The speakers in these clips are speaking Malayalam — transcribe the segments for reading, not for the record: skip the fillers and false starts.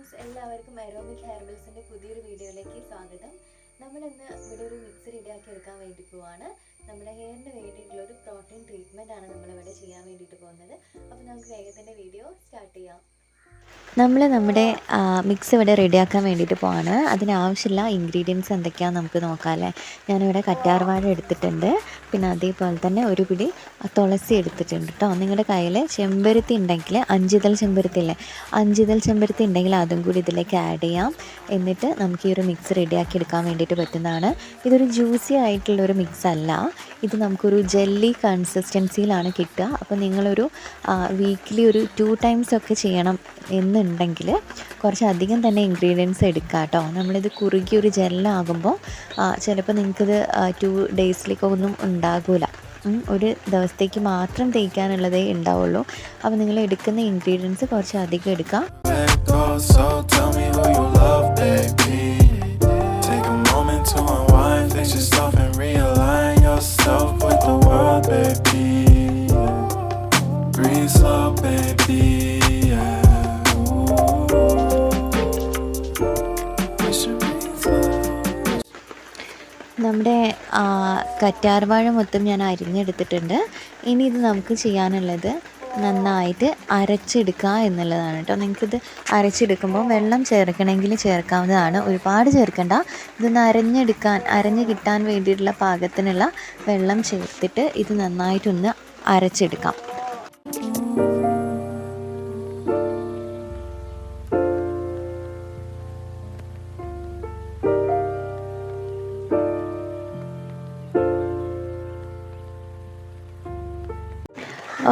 ഫ്രണ്ട്സ്, എല്ലാവർക്കും അരോമിക് ഹെർബൽസിൻ്റെ പുതിയൊരു വീഡിയോയിലേക്ക് സ്വാഗതം. നമ്മളിന്ന് ഇവിടെ ഒരു മിക്സ് റെഡിയാക്കി എടുക്കാൻ വേണ്ടി പോവാണ്. നമ്മുടെ ഹെയറിന് വേണ്ടിയിട്ടുള്ള ഒരു പ്രോട്ടീൻ ട്രീറ്റ്മെൻ്റ് ആണ് നമ്മളിവിടെ ചെയ്യാൻ വേണ്ടിയിട്ട് പോകുന്നത്. അപ്പോൾ നമുക്ക് വേഗത്തിൻ്റെ വീഡിയോ സ്റ്റാർട്ട് ചെയ്യാം. നമ്മുടെ മിക്സ് ഇവിടെ റെഡിയാക്കാൻ വേണ്ടിയിട്ട് പോവാണ്. അതിനാവശ്യമുള്ള ഇൻഗ്രീഡിയൻസ് എന്തൊക്കെയാണെന്ന് നമുക്ക് നോക്കാം അല്ലേ. ഞാനിവിടെ കറ്റാർവാഴ എടുത്തിട്ടുണ്ട്, പിന്നെ അതേപോലെ തന്നെ ഒരു പിടി തുളസി എടുത്തിട്ടുണ്ട് കേട്ടോ. നിങ്ങളുടെ കയ്യിൽ ചെമ്പരത്തി ഉണ്ടെങ്കിൽ, അഞ്ചിതൾ ചെമ്പരത്തി ഇല്ലേ, അഞ്ചിതൾ ചെമ്പരത്തി ഉണ്ടെങ്കിൽ അതും കൂടി ഇതിലേക്ക് ആഡ് ചെയ്യാം. എന്നിട്ട് നമുക്ക് ഈ ഒരു മിക്സ് റെഡിയാക്കി എടുക്കാൻ വേണ്ടിയിട്ട് പറ്റുന്നതാണ്. ഇതൊരു ജ്യൂസി ആയിട്ടുള്ളൊരു മിക്സ് അല്ല, ഇത് നമുക്കൊരു ജെല്ലി കൺസിസ്റ്റൻസിയിലാണ് കിട്ടുക. അപ്പോൾ നിങ്ങളൊരു വീക്കിലി ഒരു 2 times ഒക്കെ ചെയ്യണം എന്നുണ്ടെങ്കിൽ കുറച്ചധികം തന്നെ ഇൻഗ്രീഡിയൻസ് എടുക്കുക കേട്ടോ. നമ്മളിത് കുറുകി ഒരു ജെല്ലാകുമ്പോൾ ചിലപ്പോൾ നിങ്ങൾക്കിത് 2 daysലേക്കൊന്നും ഉണ്ടാകില്ല. ഒരു ദിവസത്തേക്ക് മാത്രം തേക്കാനുള്ളതേ ഉണ്ടാവുള്ളൂ. അപ്പോൾ നിങ്ങൾ എടുക്കുന്ന ഇൻഗ്രീഡിയൻസ് കുറച്ച് അധികം എടുക്കാം. നമ്മുടെ കറ്റാർവാഴ മൊത്തം ഞാൻ അരിഞ്ഞെടുത്തിട്ടുണ്ട്. ഇനി ഇത് നമുക്ക് ചെയ്യാനുള്ളത് നന്നായിട്ട് അരച്ചെടുക്കുക എന്നുള്ളതാണ് കേട്ടോ. നിങ്ങൾക്കിത് അരച്ചെടുക്കുമ്പോൾ വെള്ളം ചേർക്കണമെങ്കിൽ ചേർക്കാവുന്നതാണ്, ഒരുപാട് ചേർക്കണ്ട. ഇതൊന്ന് അരഞ്ഞ് കിട്ടാൻ വേണ്ടിയിട്ടുള്ള പാകത്തിനുള്ള വെള്ളം ചേർത്തിട്ട് ഇത് നന്നായിട്ടൊന്ന് അരച്ചെടുക്കാം.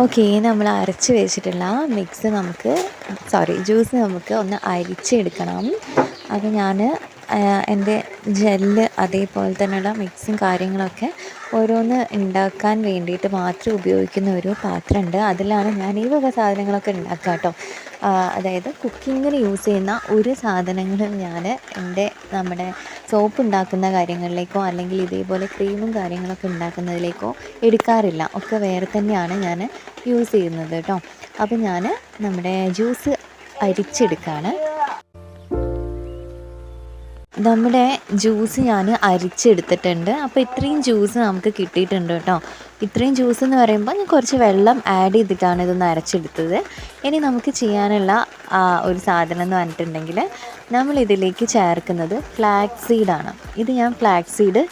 ഓക്കെ, നമ്മൾ അരച്ച് വെച്ചിട്ടുള്ള ജ്യൂസ് നമുക്ക് ഒന്ന് അരിച്ചെടുക്കണം. അത് ഞാൻ എൻ്റെ ജെല്ല് അതേപോലെ തന്നെയുള്ള മിക്സും കാര്യങ്ങളൊക്കെ ഓരോന്ന് ഉണ്ടാക്കാൻ വേണ്ടിയിട്ട് മാത്രം ഉപയോഗിക്കുന്ന ഒരു പാത്രമുണ്ട്. അതിലാണ് ഞാൻ ഈ വക സാധനങ്ങളൊക്കെ ഉണ്ടാക്കുക കേട്ടോ. അതായത് കുക്കിങ്ങിന് യൂസ് ചെയ്യുന്ന ഒരു സാധനങ്ങളും ഞാൻ നമ്മുടെ സോപ്പ് ഉണ്ടാക്കുന്ന കാര്യങ്ങളിലേക്കോ അല്ലെങ്കിൽ ഇതേപോലെ ക്രീമും കാര്യങ്ങളൊക്കെ ഉണ്ടാക്കുന്നതിലേക്കോ എടുക്കാറില്ല. ഒക്കെ വേറെ തന്നെയാണ് ഞാൻ യൂസ് ചെയ്യുന്നത് കേട്ടോ. അപ്പോൾ ഞാൻ നമ്മുടെ ജ്യൂസ് അരിച്ചെടുക്കുകയാണ്. നമ്മുടെ ജ്യൂസ് ഞാൻ അരിച്ചെടുത്തിട്ടുണ്ട്. അപ്പോൾ ഇത്രയും ജ്യൂസ് നമുക്ക് കിട്ടിയിട്ടുണ്ട് കേട്ടോ. ഇത്രയും ജ്യൂസ് എന്ന് പറയുമ്പോൾ ഞാൻ കുറച്ച് വെള്ളം ആഡ് ചെയ്തിട്ടാണ് ഇതൊന്ന് അരച്ചെടുത്തത്. ഇനി നമുക്ക് ചെയ്യാനുള്ള ഒരു സാധനം എന്ന് പറഞ്ഞിട്ടുണ്ടെങ്കിൽ നമ്മളിതിലേക്ക് ചേർക്കുന്നത് ഫ്ലാക്സ് സീഡാണ്. ഇത് ഞാൻ ഫ്ലാക്സ് സീഡ്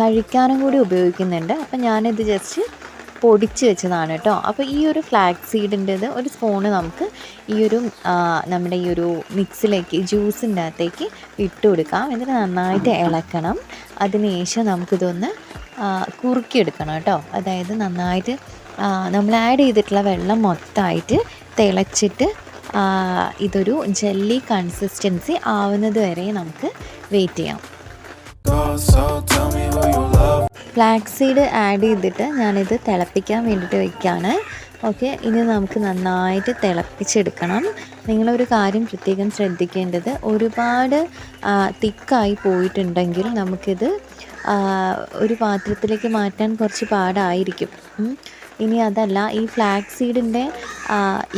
കഴിക്കാനും കൂടി ഉപയോഗിക്കുന്നുണ്ട്. അപ്പോൾ ഞാനിത് ജസ്റ്റ് പൊടിച്ച് വെച്ചതാണ് കേട്ടോ. അപ്പോൾ ഈ ഒരു ഫ്ലാക്സ് സീഡിൻ്റെത് ഒരു സ്പൂണ് നമുക്ക് നമ്മുടെ ഈ ഒരു മിക്സിലേക്ക്, ജ്യൂസിൻ്റെ അകത്തേക്ക് ഇട്ട് കൊടുക്കാം. എന്നിട്ട് നന്നായിട്ട് ഇളക്കണം. അതിനുശേഷം നമുക്കിതൊന്ന് കുറുക്കിയെടുക്കണം കേട്ടോ. അതായത് നന്നായിട്ട് നമ്മൾ ആഡ് ചെയ്തിട്ടുള്ള വെള്ളം മൊത്തമായിട്ട് തിളച്ചിട്ട് ഇതൊരു ജെല്ലി കൺസിസ്റ്റൻസി ആവുന്നത് വരെ നമുക്ക് വെയിറ്റ് ചെയ്യാം. ഫ്ലാക്സ് സീഡ് ആഡ് ചെയ്തിട്ട് ഞാനിത് തിളപ്പിക്കാൻ വേണ്ടിയിട്ട് വയ്ക്കുകയാണ്. ഓക്കെ, ഇനി നമുക്ക് നന്നായിട്ട് തിളപ്പിച്ചെടുക്കണം. നിങ്ങളൊരു കാര്യം പ്രത്യേകം ശ്രദ്ധിക്കേണ്ടത്, ഒരുപാട് തിക്കായി പോയിട്ടുണ്ടെങ്കിൽ നമുക്കിത് ഒരു പാത്രത്തിലേക്ക് മാറ്റാൻ കുറച്ച് പാടായിരിക്കും. ഇനി അതല്ല, ഈ ഫ്ലാക്സ് സീഡിൻ്റെ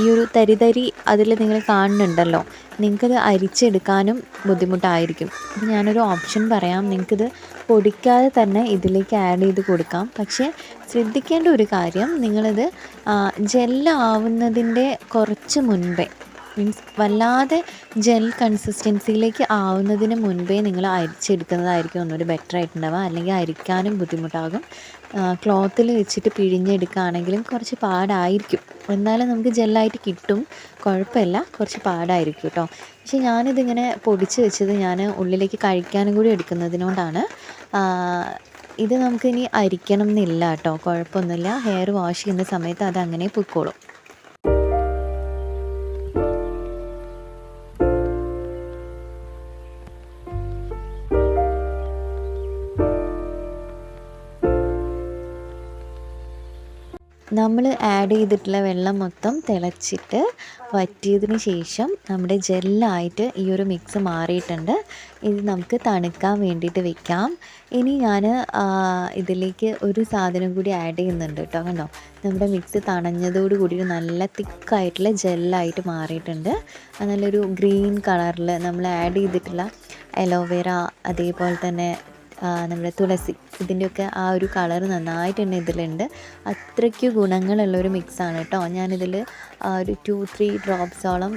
ഈ ഒരു തരി അതിൽ നിങ്ങൾ കാണുന്നുണ്ടല്ലോ, നിങ്ങൾക്കത് അരിച്ചെടുക്കാനും ബുദ്ധിമുട്ടായിരിക്കും. അപ്പോൾ ഞാനൊരു ഓപ്ഷൻ പറയാം, നിങ്ങൾക്കിത് പൊടിക്കാതെ തന്നെ ഇതിലേക്ക് ആഡ് ചെയ്ത് കൊടുക്കാം. പക്ഷേ ശ്രദ്ധിക്കേണ്ട ഒരു കാര്യം, നിങ്ങളിത് ജെല്ലാവുന്നതിൻ്റെ കുറച്ച് മുൻപേ, മീൻസ് വല്ലാതെ ജെൽ കൺസിസ്റ്റൻസിയിലേക്ക് ആവുന്നതിന് മുൻപേ നിങ്ങൾ അരിച്ചെടുക്കുന്നതായിരിക്കും ഒന്നുകൂടി ബെറ്റർ ആയിട്ടുണ്ടാവുക. അല്ലെങ്കിൽ അരിക്കാനും ബുദ്ധിമുട്ടാകും. ക്ലോത്തിൽ വെച്ചിട്ട് പിഴിഞ്ഞെടുക്കുകയാണെങ്കിലും കുറച്ച് പാടായിരിക്കും. എന്നാലും നമുക്ക് ജെല്ലായിട്ട് കിട്ടും, കുഴപ്പമില്ല, കുറച്ച് പാടായിരിക്കും കേട്ടോ. പക്ഷേ ഞാനിതിങ്ങനെ പൊടിച്ച് വെച്ചത് ഞാൻ ഉള്ളിലേക്ക് കഴിക്കാനും കൂടി എടുക്കുന്നതിനോണ്ടാണ്. ഇത് നമുക്കിനി അരിക്കണം എന്നില്ല കേട്ടോ, കുഴപ്പമൊന്നുമില്ല. ഹെയർ വാഷ് ചെയ്യുന്ന സമയത്ത് അതങ്ങനെ പൊയ്ക്കോളും. നമ്മൾ ആഡ് ചെയ്തിട്ടുള്ള വെള്ളം മൊത്തം തിളച്ചിട്ട് വറ്റിയതിന് ശേഷം നമ്മുടെ ജെല്ലായിട്ട് ഈ ഒരു മിക്സ് മാറിയിട്ടുണ്ട്. ഇത് നമുക്ക് തണുക്കാൻ വേണ്ടിയിട്ട് വെക്കാം. ഇനി ഞാൻ ഇതിലേക്ക് ഒരു സാധനം കൂടി ആഡ് ചെയ്യുന്നുണ്ട് കേട്ടോ. കണ്ടോ, നമ്മുടെ മിക്സ് തണഞ്ഞതോട് കൂടി നല്ല തിക്കായിട്ടുള്ള ജെല്ലായിട്ട് മാറിയിട്ടുണ്ട്. നല്ലൊരു ഗ്രീൻ കളറിൽ നമ്മൾ ആഡ് ചെയ്തിട്ടുള്ള അലോവേര, അതേപോലെ തന്നെ നമ്മുടെ തുളസി, ഇതിൻ്റെയൊക്കെ ആ ഒരു കളർ നന്നായിട്ട് തന്നെ ഇതിലുണ്ട്. അത്രയ്ക്ക് ഗുണങ്ങളുള്ളൊരു മിക്സാണ് കേട്ടോ. ഞാനിതിൽ ഒരു 2-3 ഡ്രോപ്സോളം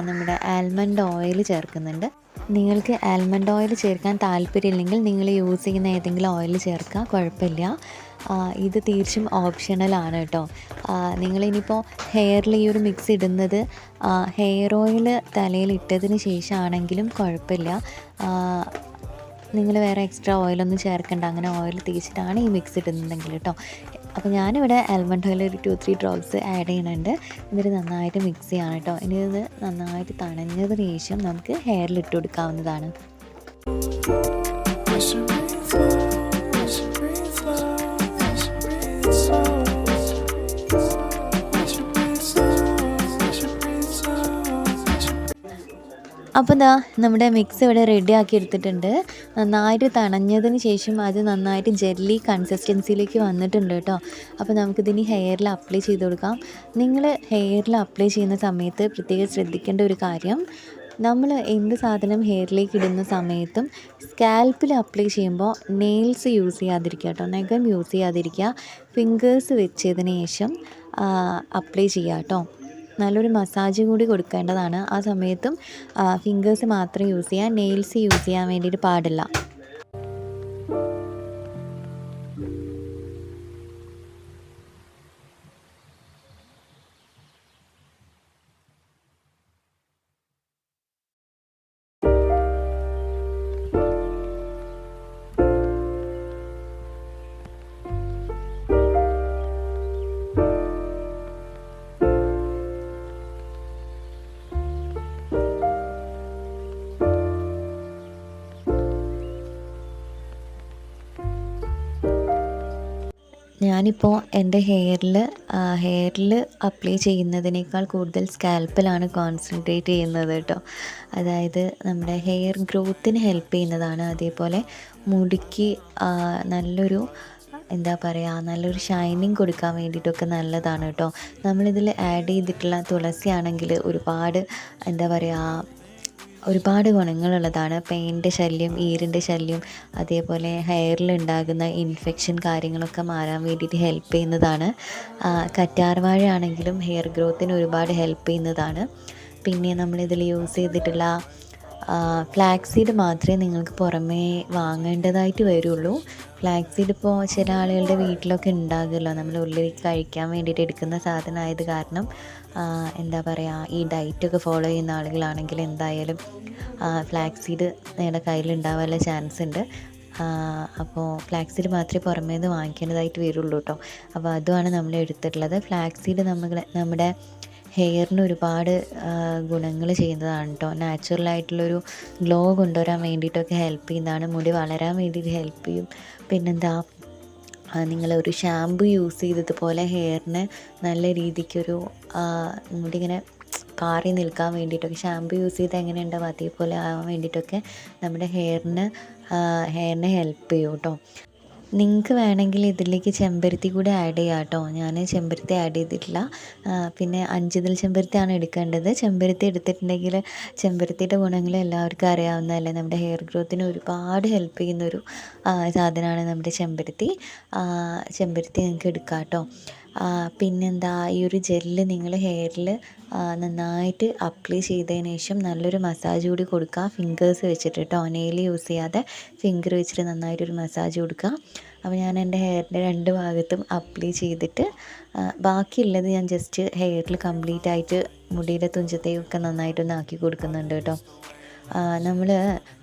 നമ്മുടെ ആൽമണ്ട് ഓയിൽ ചേർക്കുന്നുണ്ട്. നിങ്ങൾക്ക് ആൽമണ്ട് ഓയിൽ ചേർക്കാൻ താല്പര്യമില്ലെങ്കിൽ നിങ്ങൾ യൂസ് ചെയ്യുന്ന ഏതെങ്കിലും ഓയിൽ ചേർക്കുക, കുഴപ്പമില്ല. ഇത് തീർച്ചയായും ഓപ്ഷണലാണ് കേട്ടോ. നിങ്ങളിനിയിപ്പോൾ ഹെയറിൽ ഈ ഒരു മിക്സ് ഇടുന്നത് ഹെയർ ഓയിൽ തലയിൽ ഇട്ടതിന് ശേഷമാണെങ്കിലും കുഴപ്പമില്ല. നിങ്ങൾ വേറെ എക്സ്ട്രാ ഓയിലൊന്നും ചേർക്കേണ്ട. അങ്ങനെ ഓയിൽ തേച്ചിട്ടാണ് ഈ മിക്സ് ഇടുന്നതെങ്കിൽ കേട്ടോ. അപ്പോൾ ഞാനിവിടെ ആൽമണ്ട് ഓയിൽ ഒരു 2-3 ഡ്രോപ്സ് ആഡ് ചെയ്യുന്നുണ്ട്. എന്നിട്ട് നന്നായിട്ട് മിക്സ് ചെയ്യണം കേട്ടോ. ഇനി ഇത് നന്നായിട്ട് തണഞ്ഞതിന് ശേഷം നമുക്ക് ഹെയറിൽ ഇട്ട് കൊടുക്കാവുന്നതാണ്. അപ്പോൾ ദാ നമ്മുടെ മിക്സ് ഇവിടെ റെഡിയാക്കി എടുത്തിട്ടുണ്ട്. നന്നായിട്ട് തണഞ്ഞതിന് ശേഷം അത് നന്നായിട്ട് ജെല്ലി കൺസിസ്റ്റൻസിയിലേക്ക് വന്നിട്ടുണ്ട് കേട്ടോ. അപ്പോൾ നമുക്കിതിനി ഹെയറിൽ അപ്ലൈ ചെയ്ത് കൊടുക്കാം. നിങ്ങൾ ഹെയറിൽ അപ്ലൈ ചെയ്യുന്ന സമയത്ത് പ്രത്യേകം ശ്രദ്ധിക്കേണ്ട ഒരു കാര്യം, നമ്മൾ എന്ത് സാധനം ഹെയറിലേക്ക് ഇടുന്ന സമയത്തും സ്കാൽപ്പിൽ അപ്ലൈ ചെയ്യുമ്പോൾ നെയിൽസ് യൂസ് ചെയ്യാതിരിക്കുക കേട്ടോ. നഖം യൂസ് ചെയ്യാതിരിക്കുക. ഫിംഗേഴ്സ് വെച്ചതിന് ശേഷം അപ്ലൈ ചെയ്യുക കേട്ടോ. നല്ലൊരു മസാജ് കൂടി കൊടുക്കേണ്ടതാണ്. ആ സമയത്തും ഫിംഗേഴ്സ് മാത്രം യൂസ് ചെയ്യുക, നെയിൽസ് യൂസ് ചെയ്യാൻ വേണ്ടിയിട്ട് പാടില്ല. ഞാനിപ്പോൾ എൻ്റെ ഹെയറിൽ അപ്ലൈ ചെയ്യുന്നതിനേക്കാൾ കൂടുതൽ സ്കാൽപ്പിലാണ് കോൺസെൻട്രേറ്റ് ചെയ്യുന്നത് കേട്ടോ. അതായത് നമ്മുടെ ഹെയർ ഗ്രോത്തിന് ഹെൽപ്പ് ചെയ്യുന്നതാണ്. അതേപോലെ മുടിക്ക് നല്ലൊരു നല്ലൊരു ഷൈനിങ് കൊടുക്കാൻ വേണ്ടിയിട്ടൊക്കെ നല്ലതാണ് കേട്ടോ. നമ്മളിതിൽ ആഡ് ചെയ്തിട്ടുള്ള തുളസി ആണെങ്കിൽ ഒരുപാട് ഗുണങ്ങളുള്ളതാണ്. പെയിൻ്റെ ശല്യം, ഈരിൻ്റെ ശല്യം, അതേപോലെ ഹെയറിലുണ്ടാകുന്ന ഇൻഫെക്ഷൻ കാര്യങ്ങളൊക്കെ മാറാൻ വേണ്ടിയിട്ട് ഹെൽപ്പ് ചെയ്യുന്നതാണ്. കറ്റാർവാഴ ആണെങ്കിലും ഹെയർ ഗ്രോത്തിന് ഒരുപാട് ഹെൽപ്പ് ചെയ്യുന്നതാണ്. പിന്നെ നമ്മളിതിൽ യൂസ് ചെയ്തിട്ടുള്ള ഫ്ലാക്സ് സീഡ് മാത്രമേ നിങ്ങൾക്ക് പുറമേ വാങ്ങേണ്ടതായിട്ട് വരുള്ളൂ. ഫ്ലാക്സ് സീഡ് ഇപ്പോൾ ചില ആളുകളുടെ വീട്ടിലൊക്കെ ഉണ്ടാകുമല്ലോ. നമ്മൾ ഉള്ളിലേക്ക് കഴിക്കാൻ വേണ്ടിയിട്ട് എടുക്കുന്ന സാധനമായത് കാരണം ഈ ഡയറ്റൊക്കെ ഫോളോ ചെയ്യുന്ന ആളുകളാണെങ്കിൽ എന്തായാലും ഫ്ലാക്സ് സീഡ് നിങ്ങളുടെ കയ്യിലുണ്ടാവാനുള്ള ചാൻസ് ഉണ്ട്. അപ്പോൾ ഫ്ലാക്സ് സീഡ് മാത്രമേ പുറമേ നിന്ന് വാങ്ങിക്കേണ്ടതായിട്ട് വരുള്ളൂ കേട്ടോ. അപ്പോൾ അതുമാണ് നമ്മൾ എടുത്തിട്ടുള്ളത്. ഫ്ലാക്സ് സീഡ് നമ്മുടെ ഹെയറിന് ഒരുപാട് ഗുണങ്ങൾ ചെയ്യുന്നതാണ് കേട്ടോ. നാച്ചുറലായിട്ടുള്ളൊരു ഗ്ലോ കൊണ്ടുവരാൻ വേണ്ടിയിട്ടൊക്കെ ഹെൽപ്പ് ചെയ്യുന്നതാണ്. മുടി വളരാൻ വേണ്ടിയിട്ട് ഹെൽപ്പ് ചെയ്യും. പിന്നെന്താ, നിങ്ങളൊരു ഷാമ്പു യൂസ് ചെയ്തതുപോലെ ഹെയറിന് നല്ല രീതിക്കൊരു മുടി ഇങ്ങനെ പാറി നിൽക്കാൻ വേണ്ടിയിട്ടൊക്കെ ഷാമ്പു യൂസ് ചെയ്ത് എങ്ങനെ ഉണ്ടാവും അതേപോലെ ആവാൻ വേണ്ടിയിട്ടൊക്കെ നമ്മുടെ ഹെയറിനെ ഹെൽപ്പ് ചെയ്യും കേട്ടോ. നിങ്ങൾക്ക് വേണമെങ്കിൽ ഇതിലേക്ക് ചെമ്പരത്തി കൂടി ആഡ് ചെയ്യാം കേട്ടോ. ഞാൻ ചെമ്പരത്തി ആഡ് ചെയ്തിട്ടില്ല. പിന്നെ അഞ്ചിതൾ ചെമ്പരത്തിയാണ് എടുക്കേണ്ടത്. ചെമ്പരത്തി എടുത്തിട്ടുണ്ടെങ്കിൽ ചെമ്പരത്തിയുടെ ഗുണങ്ങൾ എല്ലാവർക്കും അറിയാവുന്നതല്ലേ. നമ്മുടെ ഹെയർ ഗ്രോത്തിന് ഒരുപാട് ഹെൽപ്പ് ചെയ്യുന്നൊരു സാധനമാണ് നമ്മുടെ ചെമ്പരത്തി. നിങ്ങൾക്ക് എടുക്കാം കേട്ടോ. പിന്നെന്താ, ഈ ഒരു ജെല്ല് നിങ്ങൾ ഹെയറിൽ നന്നായിട്ട് അപ്ലൈ ചെയ്തതിന് ശേഷം നല്ലൊരു മസാജ് കൂടി കൊടുക്കുക. ഫിംഗേഴ്സ് വെച്ചിട്ട് കേട്ടോ, നെയിൽ യൂസ് ചെയ്യാതെ ഫിംഗർ വെച്ചിട്ട് നന്നായിട്ടൊരു മസാജ് കൊടുക്കുക. അപ്പോൾ ഞാൻ എൻ്റെ ഹെയറിൻ്റെ 2 ഭാഗത്തും അപ്ലൈ ചെയ്തിട്ട് ബാക്കിയുള്ളത് ഞാൻ ജസ്റ്റ് ഹെയറിൽ കംപ്ലീറ്റ് ആയിട്ട് മുടിയുടെ തുഞ്ചത്തേക്കൊക്കെ നന്നായിട്ടൊന്ന് ആക്കി കൊടുക്കുന്നുണ്ട് കേട്ടോ.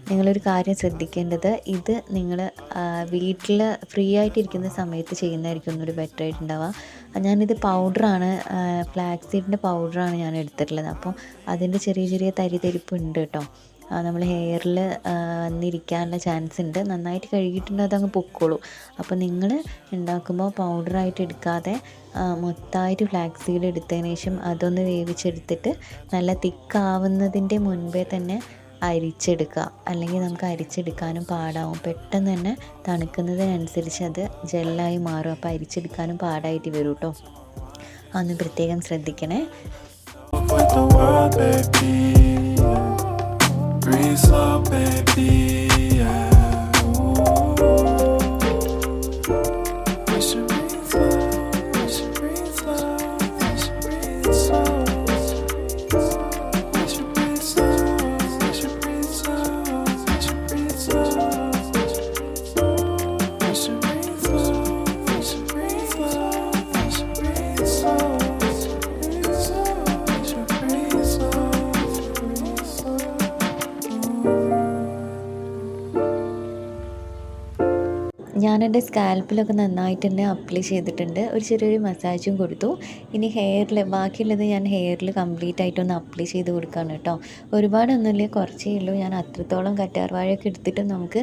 നിങ്ങളൊരു കാര്യം ശ്രദ്ധിക്കേണ്ടത്, ഇത് നിങ്ങൾ വീട്ടിൽ ഫ്രീ ആയിട്ടിരിക്കുന്ന സമയത്ത് ചെയ്യുന്നതായിരിക്കും ഒന്നൊരു ബെറ്റർ ആയിട്ടുണ്ടാവുക. ഞാനിത് പൗഡറാണ്, ഫ്ലാക്സ് സീഡിൻ്റെ പൗഡറാണ് ഞാൻ എടുത്തിട്ടുള്ളത്. അപ്പോൾ അതിൻ്റെ ചെറിയ ചെറിയ തരിതരിപ്പ് ഉണ്ട് കേട്ടോ. നമ്മൾ ഹെയറിൽ വന്നിരിക്കാനുള്ള ചാൻസ് ഉണ്ട്. നന്നായിട്ട് കഴുകിയിട്ടുണ്ടെങ്കിൽ അതങ്ങ് പൊക്കോളൂ. അപ്പോൾ നിങ്ങൾ ഉണ്ടാക്കുമ്പോൾ പൗഡറായിട്ട് എടുക്കാതെ മൊത്തമായിട്ട് ഫ്ലാക്സ് സീഡ് എടുത്തതിന് ശേഷം അതൊന്ന് വേവിച്ചെടുത്തിട്ട് നല്ല തിക്കാവുന്നതിൻ്റെ മുൻപേ തന്നെ അരിച്ചെടുക്കുക. അല്ലെങ്കിൽ നമുക്ക് അരിച്ചെടുക്കാനും പാടാവും. പെട്ടെന്ന് തന്നെ തണുക്കുന്നതിനനുസരിച്ച് അത് ജെല്ലായി മാറും. അപ്പോൾ അരിച്ചെടുക്കാനും പാടായിട്ട് വരും കേട്ടോ. അതൊന്ന് പ്രത്യേകം ശ്രദ്ധിക്കണേ. ഞാനെൻ്റെ സ്കാൽപ്പിലൊക്കെ നന്നായിട്ട് തന്നെ അപ്ലൈ ചെയ്തിട്ടുണ്ട്. ഒരു ചെറിയൊരു മസാജും കൊടുത്തു. ഇനി ഹെയറിൽ ബാക്കിയുള്ളത് ഞാൻ ഹെയറിൽ കംപ്ലീറ്റ് ആയിട്ടൊന്ന് അപ്ലൈ ചെയ്ത് കൊടുക്കുകയാണ് കേട്ടോ. ഒരുപാടൊന്നുമില്ല, കുറച്ചേ ഉള്ളൂ. ഞാൻ അത്രത്തോളം കറ്റാർവാഴയൊക്കെ എടുത്തിട്ട് നമുക്ക്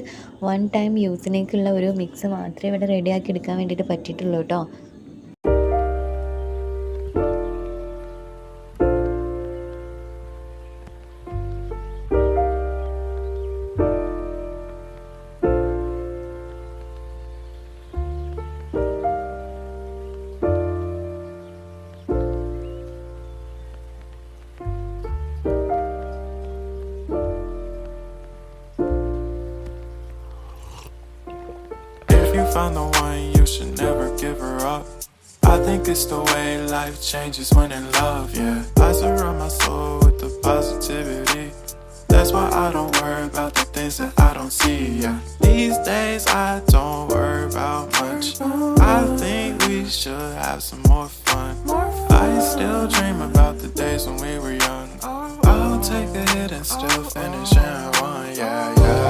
1 ടൈം യൂസിനേക്കുള്ള ഒരു മിക്സ് മാത്രമേ ഇവിടെ റെഡിയാക്കി എടുക്കാൻ വേണ്ടിയിട്ട് പറ്റിയിട്ടുള്ളൂ കേട്ടോ. Found the one, you should never give her up. I think it's the way life changes when in love, yeah. I surround my soul with the positivity. That's why I don't worry about the things that I don't see, yeah. These days I don't worry about much. I think we should have some more fun. I still dream about the days when we were young. I'll take a hit and still finish in one, yeah, yeah.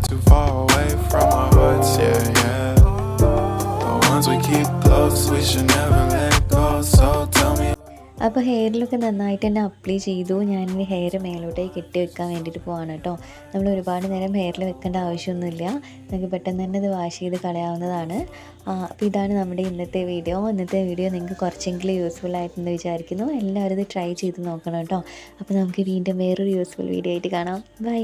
Too far away from our hearts, yeah, yeah. The ones we keep close, we should never let go. So tell me. അപ്പോൾ ഹെയറിലൊക്കെ നന്നായിട്ട് തന്നെ അപ്ലൈ ചെയ്തു. ഞാനിനി ഹെയർ മേലോട്ടേക്ക് കെട്ടി വെക്കാൻ വേണ്ടിയിട്ട് പോവാണ് കേട്ടോ. നമ്മൾ ഒരുപാട് നേരം ഹെയറിൽ വെക്കേണ്ട ആവശ്യമൊന്നുമില്ല. നമുക്ക് പെട്ടെന്ന് തന്നെ ഇത് വാഷ് ചെയ്ത് കളയാവുന്നതാണ്. അപ്പോൾ ഇതാണ് നമ്മുടെ ഇന്നത്തെ വീഡിയോ. നിങ്ങൾക്ക് കുറച്ചെങ്കിലും യൂസ്ഫുൾ ആയിട്ടെന്ന് വിചാരിക്കുന്നു. എല്ലാവരും ഇത് ട്രൈ ചെയ്ത് നോക്കണം കേട്ടോ. അപ്പോൾ നമുക്ക് വീണ്ടും വേറൊരു യൂസ്ഫുൾ വീഡിയോ ആയിട്ട് കാണാം. ബൈ.